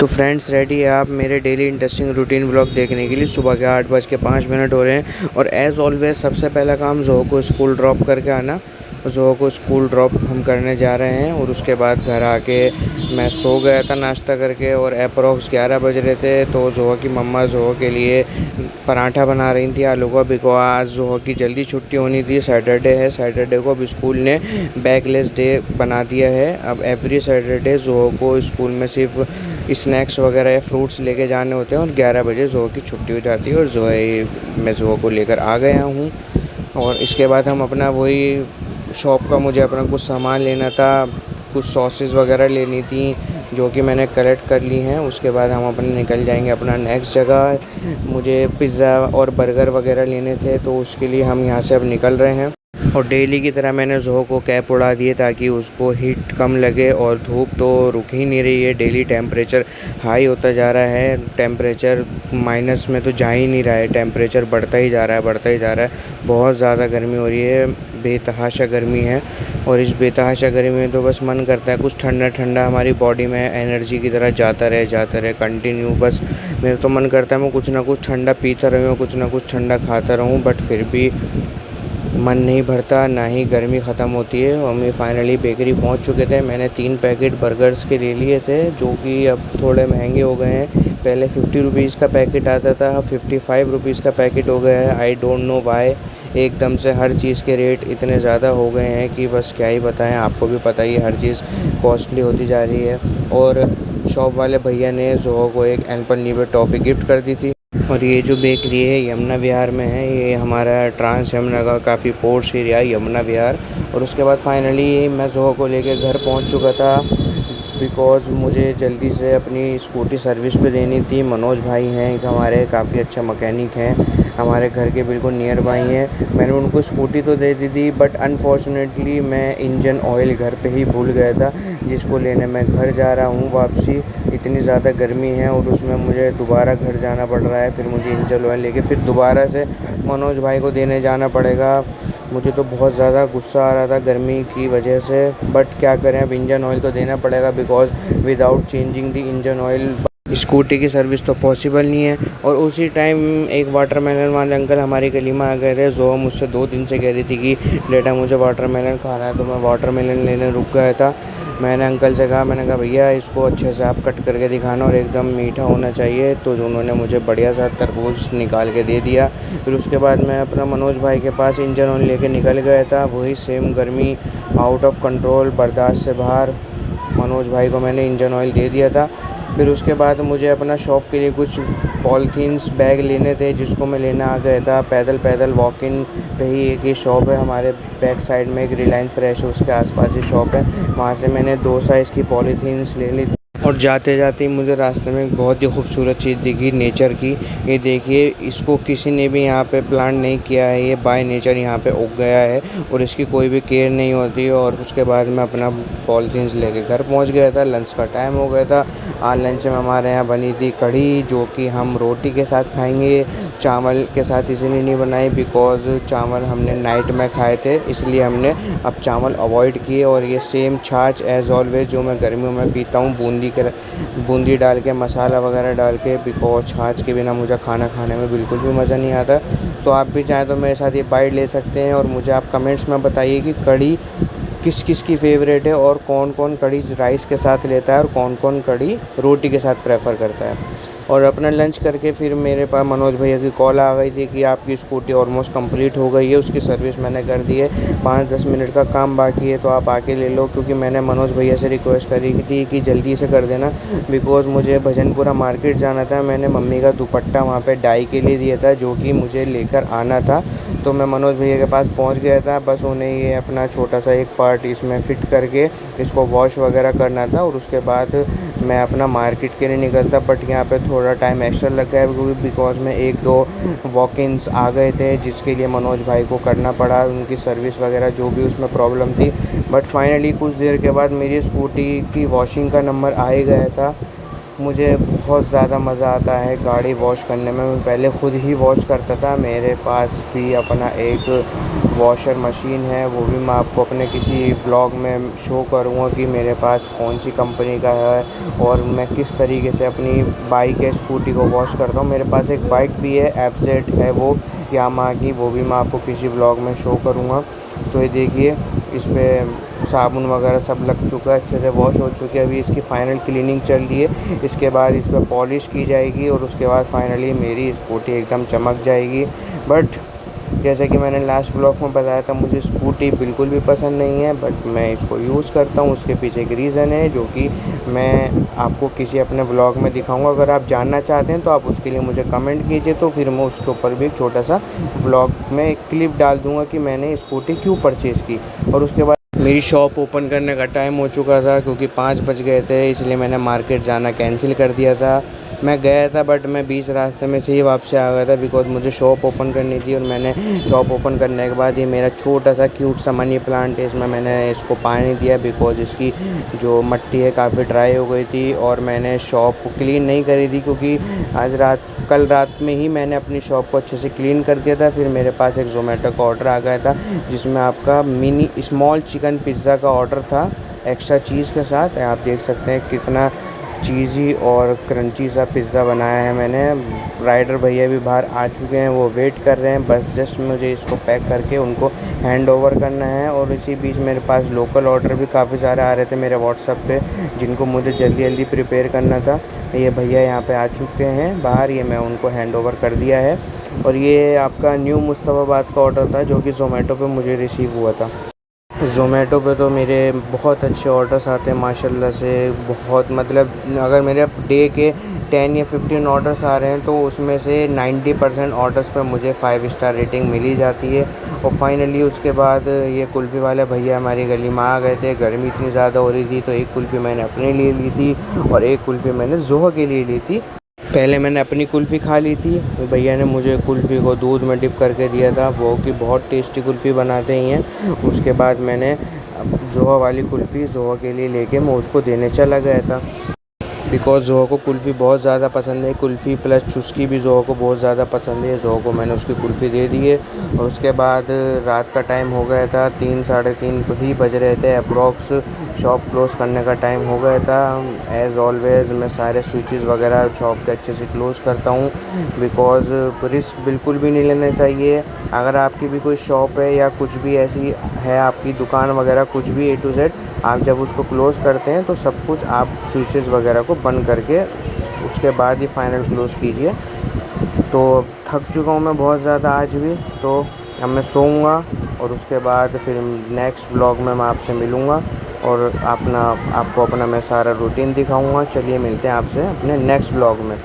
तो friends, ready है आप मेरे डेली इंटरेस्टिंग रूटीन ब्लॉग देखने के लिए। सुबह के 8:05 हो रहे हैं और एज़ ऑलवेज सबसे पहला काम ज़ोहो को स्कूल ड्रॉप करके आना। ज़ोहो को स्कूल ड्रॉप हम करने जा रहे हैं और उसके बाद घर आके मैं सो गया था नाश्ता करके और अप्रॉक्स 11 बज रहे थे। तो ज़ोहो की मम्मा ज़ोहो के लिए पराठा बना रही थी आलू का, बिकॉज आज ज़ोहो की जल्दी छुट्टी होनी थी। सैटरडे है, सैटरडे को अब स्कूल ने बैकलेस डे बना दिया है। अब एवरी सैटरडे ज़ोहो को स्कूल में सिर्फ स्नैक्स वगैरह या फ्रूट्स लेके जाने होते हैं और 11 बजे ज़ोहो की छुट्टी हो जाती है और मैं ज़ोहो को लेकर आ गया हूँ। और इसके बाद हम अपना वही शॉप का मुझे अपना कुछ सामान लेना था, कुछ सॉसेस वगैरह लेनी थी जो कि मैंने कलेक्ट कर ली हैं। उसके बाद हम अपने निकल जाएंगे अपना नेक्स्ट जगह। मुझे पिज़्ज़ा और बर्गर वगैरह लेने थे तो उसके लिए हम यहाँ से अब निकल रहे हैं। और डेली की तरह मैंने ज़ोहो को कैप उड़ा दिए ताकि उसको हीट कम लगे और धूप तो रुक ही नहीं रही है। डेली टेम्परेचर हाई होता जा रहा है, टेम्परेचर माइनस में तो जा ही नहीं रहा है, टेम्परेचर बढ़ता ही जा रहा है, बढ़ता ही जा रहा है। बहुत ज़्यादा गर्मी हो रही है, बेतहाशा गर्मी है। और इस बेतहाशा गर्मी में तो बस मन करता है कुछ ठंडा ठंडा हमारी बॉडी में एनर्जी की तरह जाता रहे कंटिन्यू। बस मेरा तो मन करता है मैं कुछ ना कुछ ठंडा पीता रहूँ, कुछ ना कुछ ठंडा खाता रहूँ, बट फिर भी मन नहीं भरता, ना ही गर्मी ख़त्म होती है। और मैं फाइनली बेकरी पहुंच चुके थे। मैंने 3 पैकेट बर्गर्स के ले लिए थे जो कि अब थोड़े महंगे हो गए हैं। पहले 50 रुपीज़ का पैकेट आता था, अब 55 रुपीज़ का पैकेट हो गया है। आई डोंट नो वाई एकदम से हर चीज़ के रेट इतने ज़्यादा हो गए हैं कि बस क्या ही बताएं। आपको भी पता ही है हर चीज़ कॉस्टली होती जा रही है। और शॉप वाले भैया ने ज़ोहो को एक एल्पेनलीबे टॉफ़ी गिफ्ट कर दी थी। और ये जो बेकरी है यमुना विहार में है, ये हमारा ट्रांस यमुना का काफ़ी पोर्श एरिया है यमुना विहार। और उसके बाद फाइनली मैं ज़ोहो को लेके घर पहुंच चुका था बिकॉज़ मुझे जल्दी से अपनी स्कूटी सर्विस पे देनी थी। मनोज भाई हैं एक हमारे, काफ़ी अच्छा मैकेनिक हैं, हमारे घर के बिल्कुल नियर बाई हैं। मैंने उनको स्कूटी तो दे दी थी बट अनफॉर्चुनेटली मैं इंजन ऑयल घर पे ही भूल गया था, जिसको लेने मैं घर जा रहा हूँ वापसी। इतनी ज़्यादा गर्मी है और उसमें मुझे दोबारा घर जाना पड़ रहा है, फिर मुझे इंजन ऑयल लेके फिर दोबारा से मनोज भाई को देने जाना पड़ेगा। मुझे तो बहुत ज़्यादा गुस्सा आ रहा था गर्मी की वजह से, बट क्या करें, अब इंजन ऑयल तो देना पड़ेगा because without changing the engine oil scooty की सर्विस तो पॉसिबल नहीं है। और उसी टाइम एक वाटरमेलन वाले अंकल हमारी गली में आ गए थे। ज़ोहो मुझसे 2 दिन से कह रही थी कि बेटा मुझे वाटरमेलन खाना है, तो मैं वाटरमेलन लेने रुक गया था। मैंने अंकल से कहा, मैंने कहा भैया इसको अच्छे से आप कट करके दिखाना और एकदम मीठा होना चाहिए। तो उन्होंने मुझे बढ़िया सा तरबूज निकाल के दे दिया। फिर उसके बाद मैं अपना मनोज भाई के पास इंजन ऑयल लेके निकल गया था। वही सेम गर्मी, आउट ऑफ कंट्रोल, बर्दाश्त से बाहर। मनोज भाई को मैंने इंजन ऑयल दे दिया था। फिर उसके बाद मुझे अपना शॉप के लिए कुछ पॉलीथीन्स बैग लेने थे जिसको मैं लेने आ गया था पैदल वॉक इन पे ही। एक ही शॉप है हमारे बैक साइड में, एक रिलायंस फ्रेश है उसके आसपास ही शॉप है, वहाँ से मैंने 2 साइज़ की पॉलीथीन्स ले ली थी। और जाते जाते मुझे रास्ते में एक बहुत ही खूबसूरत चीज़ दिखी नेचर की। ये देखिए, इसको किसी ने भी यहाँ पे प्लांट नहीं किया है, ये बाय नेचर यहाँ पे उग गया है और इसकी कोई भी केयर नहीं होती है। और उसके बाद मैं अपना पॉलीथीन्स लेके घर पहुँच गया था। लंच का टाइम हो गया था। आज लंच में हमारे यहाँ बनी थी कढ़ी जो कि हम रोटी के साथ खाएंगे, चावल के साथ इसलिए नहीं बनाई बिकॉज़ चावल हमने नाइट में खाए थे, इसलिए हमने अब चावल अवॉइड किए। और ये सेम छाछ एज़ ऑलवेज जो मैं गर्मियों में पीता हूँ, बूंदी डाल के, मसाला वगैरह डाल के, बिकॉज़ छाछ के बिना मुझे खाना खाने में बिल्कुल भी मज़ा नहीं आता। तो आप भी चाहें तो मेरे साथ ये बाइट ले सकते हैं और मुझे आप कमेंट्स में बताइए कि कढ़ी किस किस की फेवरेट है और कौन कौन कढ़ी राइस के साथ लेता है और कौन कौन कढ़ी रोटी के साथ प्रेफर करता है। और अपना लंच करके फिर मेरे पास मनोज भैया की कॉल आ गई थी कि आपकी स्कूटी ऑलमोस्ट कंप्लीट हो गई है, उसकी सर्विस मैंने कर दी है, 5-10 मिनट का काम बाकी है तो आप आके ले लो। क्योंकि मैंने मनोज भैया से रिक्वेस्ट करी थी कि जल्दी से कर देना बिकॉज़ मुझे भजनपुरा मार्केट जाना था। मैंने मम्मी का दुपट्टा वहाँ पे डाई के लिए दिया था जो कि मुझे लेकर आना था। तो मैं मनोज भैया के पास पहुँच गया था, बस उन्हें ये अपना छोटा सा एक पार्ट इसमें फ़िट करके इसको वॉश वगैरह करना था और उसके बाद मैं अपना मार्केट के लिए निकलता। बट यहाँ पे थोड़ा टाइम एक्स्ट्रा लग गया बिकॉज़ में 1-2 वॉक-इन्स आ गए थे जिसके लिए मनोज भाई को करना पड़ा, उनकी सर्विस वगैरह जो भी उसमें प्रॉब्लम थी। बट फाइनली कुछ देर के बाद मेरी स्कूटी की वॉशिंग का नंबर आ ही गया था मुझे बहुत ज़्यादा मज़ा आता है गाड़ी वॉश करने में। मैं पहले ख़ुद ही वॉश करता था। मेरे पास भी अपना एक वॉशर मशीन है, वो भी मैं आपको अपने किसी व्लॉग में शो करूँगा कि मेरे पास कौन सी कंपनी का है और मैं किस तरीके से अपनी बाइक या स्कूटी को वॉश करता हूँ। मेरे पास एक बाइक भी है, एफजेड है वो यामाहा की, वो भी मैं आपको किसी व्लॉग में शो करूँगा। तो ये देखिए, इस पे साबुन वगैरह सब लग चुका है, अच्छे से वॉश हो चुकी है। अभी इसकी फ़ाइनल क्लीनिंग चल रही है। इसके बाद इस पे पॉलिश की जाएगी और उसके बाद फाइनली मेरी स्कूटी एकदम चमक जाएगी। बट जैसे कि मैंने लास्ट व्लॉग में बताया था, मुझे स्कूटी बिल्कुल भी पसंद नहीं है, बट मैं इसको यूज़ करता हूँ। उसके पीछे एक रीज़न है जो कि मैं आपको किसी अपने व्लॉग में दिखाऊंगा। अगर आप जानना चाहते हैं तो आप उसके लिए मुझे कमेंट कीजिए, तो फिर मैं उसके ऊपर भी एक छोटा सा व्लॉग में एक क्लिप डाल दूँगा कि मैंने स्कूटी क्यों परचेज़ की। और उसके बाद मेरी शॉप ओपन करने का टाइम हो चुका था, क्योंकि 5 बज गए थे, इसलिए मैंने मार्केट जाना कैंसिल कर दिया था। मैं गया था बट मैं बीच रास्ते में से ही वापस आ गया था, बिकॉज़ मुझे शॉप ओपन करनी थी। और मैंने शॉप ओपन करने के बाद ये मेरा छोटा सा क्यूट सा मनी प्लांट है, इसमें मैंने इसको पानी दिया, बिकॉज़ इसकी जो मिट्टी है काफ़ी ड्राई हो गई थी। और मैंने शॉप को क्लीन नहीं करी थी, क्योंकि कल रात में ही मैंने अपनी शॉप को अच्छे से क्लीन कर दिया था। फिर मेरे पास एक ज़ोमैटो का ऑर्डर आ गया था, जिसमें आपका मिनी स्मॉल चिकन पिज़्ज़ा का ऑर्डर था, एक्स्ट्रा चीज़ के साथ। आप देख सकते हैं कितना चीज़ी और क्रंची सा पिज़्ज़ा बनाया है मैंने। राइडर भैया भी बाहर आ चुके हैं, वो वेट कर रहे हैं, बस जस्ट मुझे इसको पैक करके उनको हैंड ओवर करना है। और इसी बीच मेरे पास लोकल ऑर्डर भी काफ़ी सारे आ रहे थे मेरे व्हाट्सएप पे, जिनको मुझे जल्दी जल्दी प्रिपेयर करना था। ये भैया यहाँ पे आ चुके हैं बाहर, ये मैं उनको हैंड ओवर कर दिया है। और ये आपका न्यू मुस्तफ़ाबाद का ऑर्डर था, जो कि ज़ोमैटो पे मुझे रिसीव हुआ था। ज़ोमैटो पे तो मेरे बहुत अच्छे ऑर्डर्स आते हैं माशाल्लाह से। बहुत मतलब अगर मेरे डे के 10 या 15 ऑर्डर्स आ रहे हैं, तो उसमें से 90% ऑर्डर्स पे मुझे 5 स्टार रेटिंग मिल ही जाती है। और फाइनली उसके बाद ये कुल्फ़ी वाले भैया हमारी गली में आ गए थे। गर्मी इतनी ज़्यादा हो रही थी, तो एक कुल्फ़ी मैंने अपने लिए ली थी और एक कुल्फ़ी मैंने ज़ोहा के लिए ली थी। पहले मैंने अपनी कुल्फ़ी खा ली थी, तो भैया ने मुझे कुल्फ़ी को दूध में डिप करके दिया था, वो कि बहुत टेस्टी कुल्फ़ी बनाते ही हैं। उसके बाद मैंने ज़ोहा वाली कुल्फ़ी ज़ोहा के लिए लेके मैं उसको देने चला गया था, बिकॉज़ ज़ोहा को कुल्फ़ी बहुत ज़्यादा पसंद है। कुल्फ़ी प्लस चुस्की भी ज़ोहा को बहुत ज़्यादा पसंद है। ज़ोहा को मैंने उसकी कुल्फ़ी दे दी है। और उसके बाद रात का टाइम हो गया था, 3 साढ़े 3 ही बज रहे थे अप्रॉक्स। शॉप क्लोज़ करने का टाइम हो गया था। एज़ ऑलवेज़ मैं सारे स्विचेस वगैरह शॉप के अच्छे से क्लोज़ करता हूँ, बिकॉज़ रिस्क बिल्कुल भी नहीं लेना चाहिए। अगर आपकी भी कोई शॉप है या कुछ भी ऐसी है आपकी दुकान वगैरह, कुछ भी A to Z, आप जब उसको क्लोज़ करते हैं तो सब कुछ आप स्विचेस वगैरह को बंद करके उसके बाद ही फाइनल क्लोज़ कीजिए। तो थक चुका हूँ मैं बहुत ज़्यादा आज भी, तो अब मैं सोऊंगा और उसके बाद फिर नेक्स्ट व्लॉग में मैं आपसे मिलूँगा और आपको अपना मैं सारा रूटीन दिखाऊँगा। चलिए मिलते हैं आपसे अपने नेक्स्ट व्लॉग में।